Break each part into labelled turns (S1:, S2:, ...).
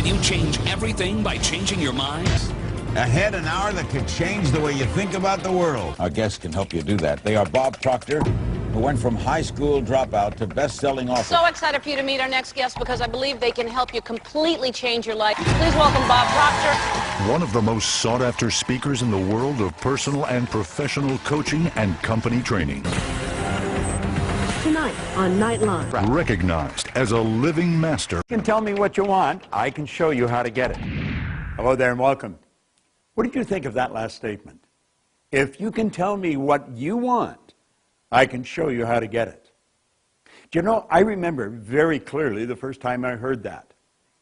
S1: Can you change everything by changing your mind?
S2: Ahead an hour that could change the way you think about the world. Our guests can help you do that. They are Bob Proctor, who went from high school dropout to best-selling author.
S3: So excited for you to meet our next guest because I believe they can help you completely change your life. Please welcome Bob Proctor.
S4: One of the most sought-after speakers in the world of personal and professional coaching and company training.
S5: Tonight on Nightline.
S4: Recognized as a living master.
S6: You can tell me what you want. I can show you how to get it. Hello there and welcome. What did you think of that last statement? If you can tell me what you want, I can show you how to get it. Do you know, I remember very clearly the first time I heard that.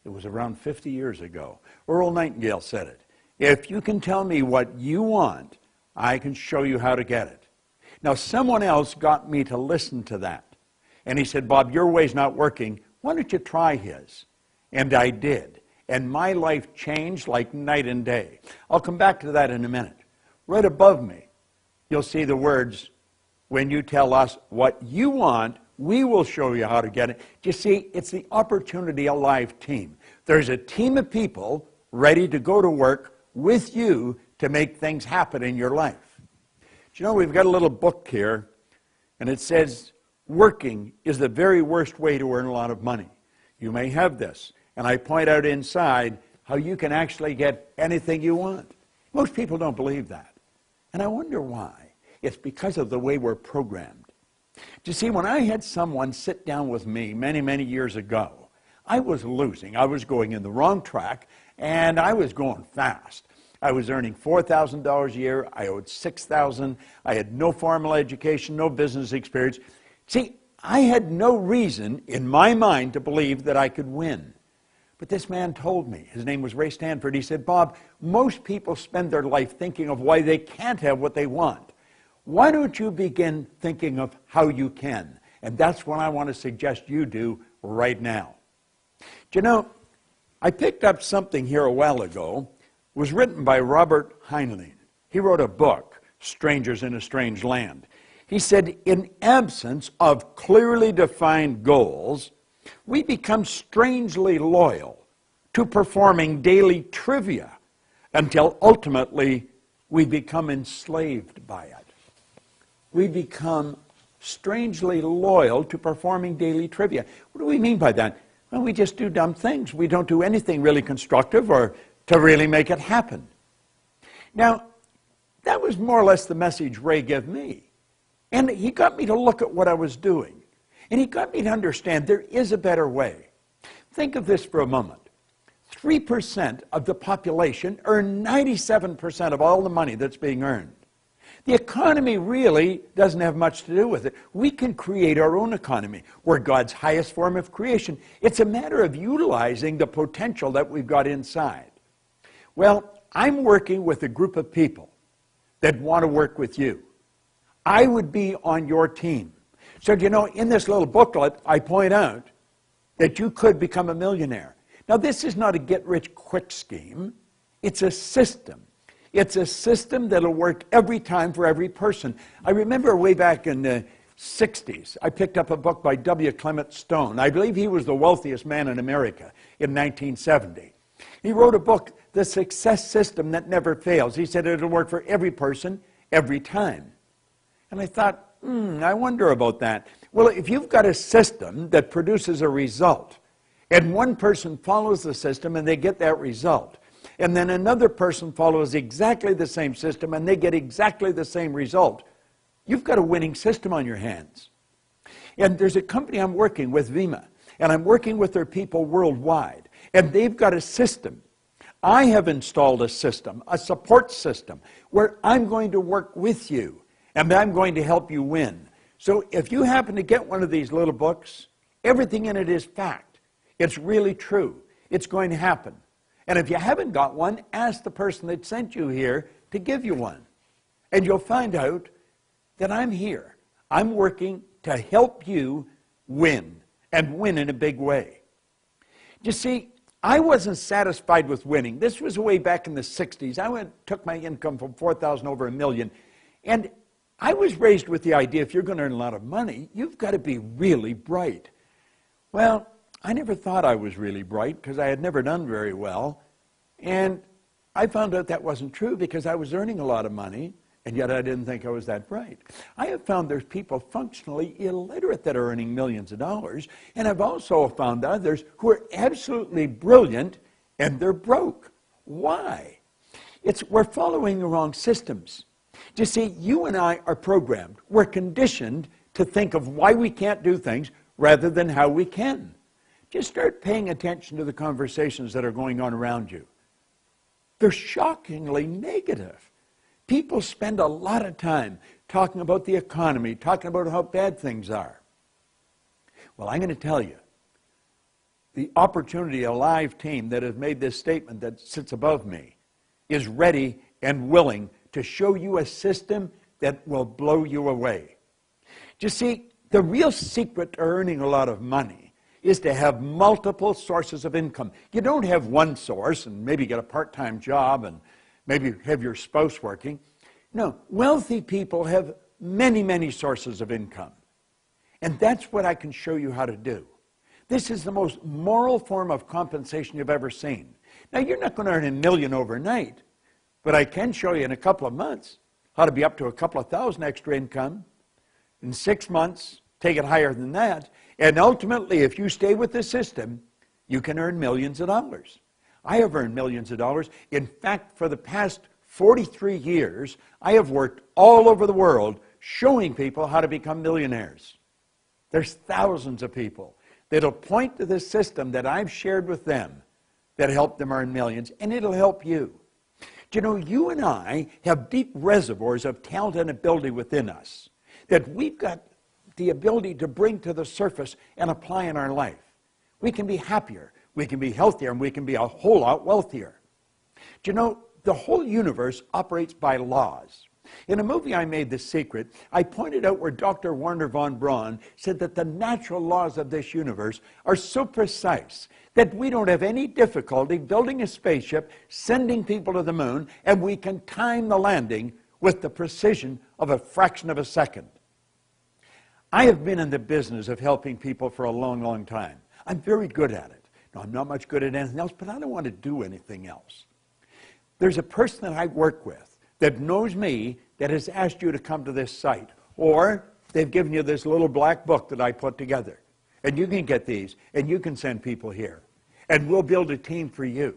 S6: It was around 50 years ago. Earl Nightingale said it. If you can tell me what you want, I can show you how to get it. Now, someone else got me to listen to that. And he said, Bob, your way's not working. Why don't you try his? And I did. And my life changed like night and day. I'll come back to that in a minute. Right above me, you'll see the words, when you tell us what you want, we will show you how to get it. You see, it's the Opportunity Alive team. There's a team of people ready to go to work with you to make things happen in your life. Do you know, we've got a little book here, and it says, working is the very worst way to earn a lot of money. You may have this. And I point out inside how you can actually get anything you want. Most people don't believe that. And I wonder why. It's because of the way we're programmed. Do you see, when I had someone sit down with me many, many years ago, I was losing. I was going in the wrong track, and I was going fast. I was earning $4,000 a year. I owed $6,000. I had no formal education, no business experience. See, I had no reason in my mind to believe that I could win. But this man told me, his name was Ray Stanford, he said, Bob, most people spend their life thinking of why they can't have what they want. Why don't you begin thinking of how you can? And that's what I want to suggest you do right now. Do you know, I picked up something here a while ago. It was written by Robert Heinlein. He wrote a book, Strangers in a Strange Land. He said, in absence of clearly defined goals, we become strangely loyal to performing daily trivia until ultimately we become enslaved by it. We become strangely loyal to performing daily trivia. What do we mean by that? Well, we just do dumb things. We don't do anything really constructive or to really make it happen. Now, that was more or less the message Ray gave me. And he got me to look at what I was doing. And he got me to understand there is a better way. Think of this for a moment. 3% of the population earn 97% of all the money that's being earned. The economy really doesn't have much to do with it. We can create our own economy. We're God's highest form of creation. It's a matter of utilizing the potential that we've got inside. Well, I'm working with a group of people that want to work with you. I would be on your team. So, you know, in this little booklet, I point out that you could become a millionaire. Now, this is not a get-rich-quick scheme. It's a system. It's a system that'll work every time for every person. I remember way back in the 60s, I picked up a book by W. Clement Stone. I believe he was the wealthiest man in America in 1970. He wrote a book, The Success System That Never Fails. He said it'll work for every person, every time. And I thought, I wonder about that. Well, if you've got a system that produces a result, and one person follows the system and they get that result, and then another person follows exactly the same system and they get exactly the same result, you've got a winning system on your hands. And there's a company I'm working with, Vemma, and I'm working with their people worldwide, and they've got a system. I have installed a system, a support system, where I'm going to work with you. And I'm going to help you win. So if you happen to get one of these little books, everything in it is fact. It's really true. It's going to happen. And if you haven't got one, ask the person that sent you here to give you one. And you'll find out that I'm here. I'm working to help you win, and win in a big way. You see, I wasn't satisfied with winning. This was way back in the 60s. I took my income from $4,000 over $1 million. And I was raised with the idea if you're going to earn a lot of money, you've got to be really bright. Well, I never thought I was really bright because I had never done very well. And I found out that wasn't true because I was earning a lot of money, and yet I didn't think I was that bright. I have found there's people functionally illiterate that are earning millions of dollars, and I've also found others who are absolutely brilliant and they're broke. Why? We're following the wrong systems. You see, you and I are programmed. We're conditioned to think of why we can't do things rather than how we can. Just start paying attention to the conversations that are going on around you. They're shockingly negative. People spend a lot of time talking about the economy, talking about how bad things are. Well, I'm going to tell you, the Opportunity Alive team that has made this statement that sits above me is ready and willing to show you a system that will blow you away. You see, the real secret to earning a lot of money is to have multiple sources of income. You don't have one source and maybe get a part-time job and maybe have your spouse working. No, wealthy people have many, many sources of income. And that's what I can show you how to do. This is the most moral form of compensation you've ever seen. Now, you're not going to earn $1 million overnight, but I can show you in a couple of months how to be up to a couple of thousand extra income. In 6 months, take it higher than that. And ultimately, if you stay with the system, you can earn millions of dollars. I have earned millions of dollars. In fact, for the past 43 years, I have worked all over the world showing people how to become millionaires. There's thousands of people that'll point to the system that I've shared with them that helped them earn millions, and it'll help you. Do you know, you and I have deep reservoirs of talent and ability within us that we've got the ability to bring to the surface and apply in our life. We can be happier, we can be healthier, and we can be a whole lot wealthier. Do you know, the whole universe operates by laws. In a movie I made, The Secret, I pointed out where Dr. Werner von Braun said that the natural laws of this universe are so precise that we don't have any difficulty building a spaceship, sending people to the moon, and we can time the landing with the precision of a fraction of a second. I have been in the business of helping people for a long, long time. I'm very good at it. Now, I'm not much good at anything else, but I don't want to do anything else. There's a person that I work with that knows me that has asked you to come to this site, or they've given you this little black book that I put together. And you can get these, and you can send people here. And we'll build a team for you.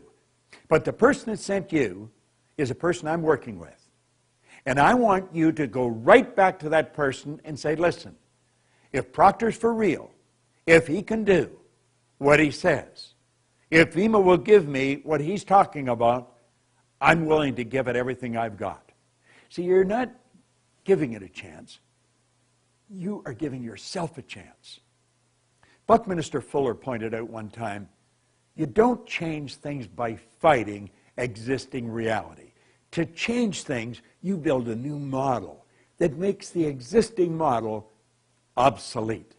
S6: But the person that sent you is a person I'm working with. And I want you to go right back to that person and say, listen, if Proctor's for real, if he can do what he says, if Vemma will give me what he's talking about, I'm willing to give it everything I've got. See, you're not giving it a chance. You are giving yourself a chance. Buckminster Fuller pointed out one time, you don't change things by fighting existing reality. To change things, you build a new model that makes the existing model obsolete.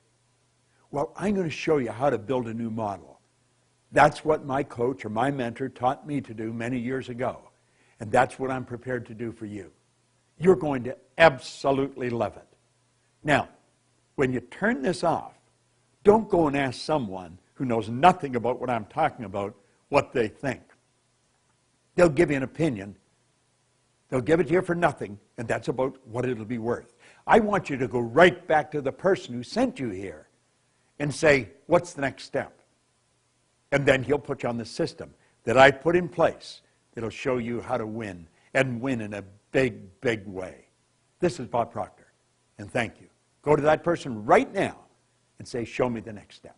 S6: Well, I'm going to show you how to build a new model. That's what my coach or my mentor taught me to do many years ago. And that's what I'm prepared to do for you. You're going to absolutely love it. Now, when you turn this off, don't go and ask someone who knows nothing about what I'm talking about what they think. They'll give you an opinion. They'll give it to you for nothing, and that's about what it'll be worth. I want you to go right back to the person who sent you here and say, what's the next step? And then he'll put you on the system that I put in place that'll show you how to win, and win in a big, big way. This is Bob Proctor, and thank you. Go to that person right now and say, show me the next step.